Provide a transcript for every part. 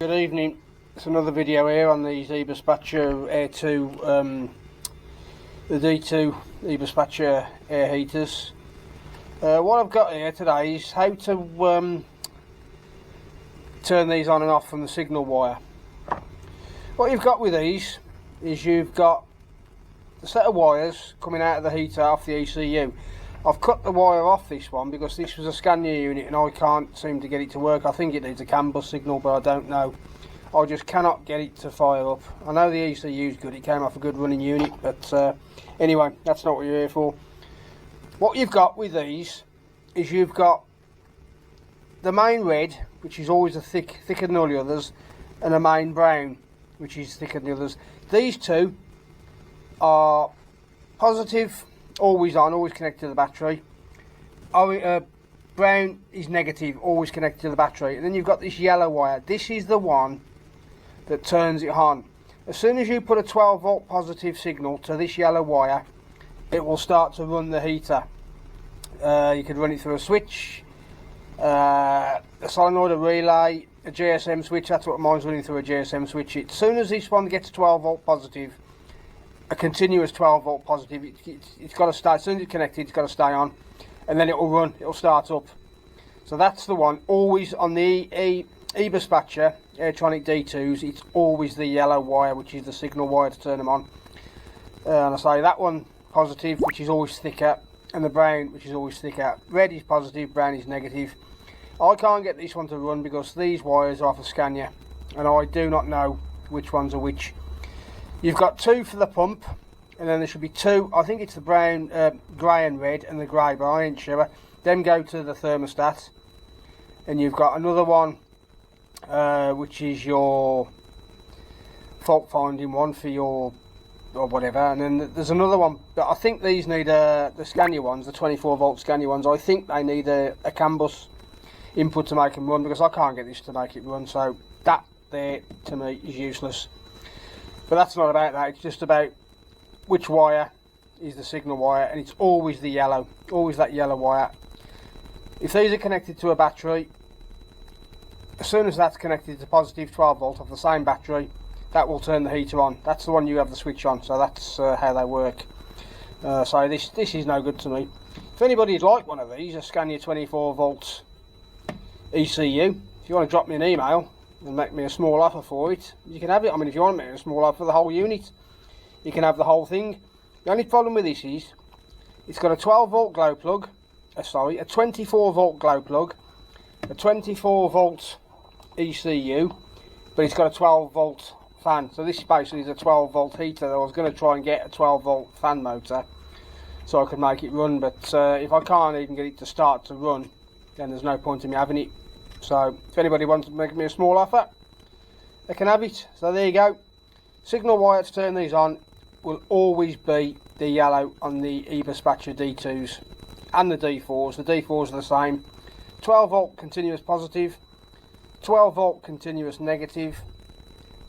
Good evening. It's another video here on these aberspacher Air 2, the D2 aberspacher air heaters. What I've got here today is how to turn these on and off from the signal wire. What you've got with these is you've got a set of wires coming out of the heater off the ECU. I've cut the wire off this one because this was a Scania unit and I can't seem to get it to work. I think it needs a CAN bus signal, but I don't know. I just cannot get it to fire up. I know the ECU is good, it came off a good running unit, but anyway, that's not what you're here for. What you've got with these is you've got the main red, which is always thicker than all the others, and a main brown, which is thicker than the others. These two are positive, always on, always connected to the battery. Brown is negative, always connected to the battery. And then you've got this yellow wire. This is the one that turns it on. As soon as you put a 12 volt positive signal to this yellow wire, it will start to run the heater. You can run it through a switch, a solenoid, a relay, a GSM switch. That's what mine's running through, a GSM switch. As soon as this one gets 12 volt positive, a continuous 12 volt positive, it's got to stay. As soon as it's connected, it's got to stay on, and then it will run, it will start up. So that's the one, always on the aberspacher Airtronic D2s, it's always the yellow wire, which is the signal wire to turn them on. And I say that one positive, which is always thicker, and the brown, which is always thicker. Red is positive, brown is negative. I can't get this one to run because these wires are off a Scania, and I do not know which ones are which. You've got two for the pump, and then there should be two, I think it's the brown, grey and red, and the grey, but I ain't sure. Them go to the thermostat, and you've got another one, which is your fault finding one for your, or whatever, and then there's another one, but I think these need, the Scania ones, the 24 volt Scania ones, I think they need a CAN bus input to make them run, because I can't get this to make it run, so that there, to me, is useless. But that's not about that, it's just about which wire is the signal wire, and it's always the yellow, always that yellow wire. If these are connected to a battery, as soon as that's connected to positive 12 volt of the same battery, that will turn the heater on. That's the one you have the switch on, so that's how they work. So this is no good to me. If anybody'd like one of these, a Scania 24 volt ECU, if you want to drop me an email and make me a small offer for it, you can have it. I mean, if you want me a small offer for the whole unit, you can have the whole thing. The only problem with this is it's got a 12 volt glow plug, a 24 volt glow plug, a 24 volt ECU, but it's got a 12 volt fan. So this basically is a 12 volt heater. I was going to try and get a 12 volt fan motor so I could make it run, but if I can't even get it to start to run, then there's no point in me having it. So if anybody wants to make me a small offer, they can have it. So there you go. Signal wire to turn these on will always be the yellow on the aberspacher D2s and the D4s. The D4s are the same. 12 volt continuous positive, 12 volt continuous negative,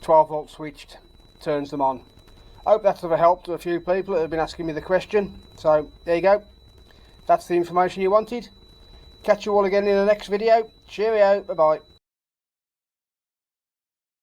12 volt switched, turns them on. Hope that's of a help to a few people that have been asking me the question. So there you go. That's the information you wanted. Catch you all again in the next video. Cheerio, bye bye.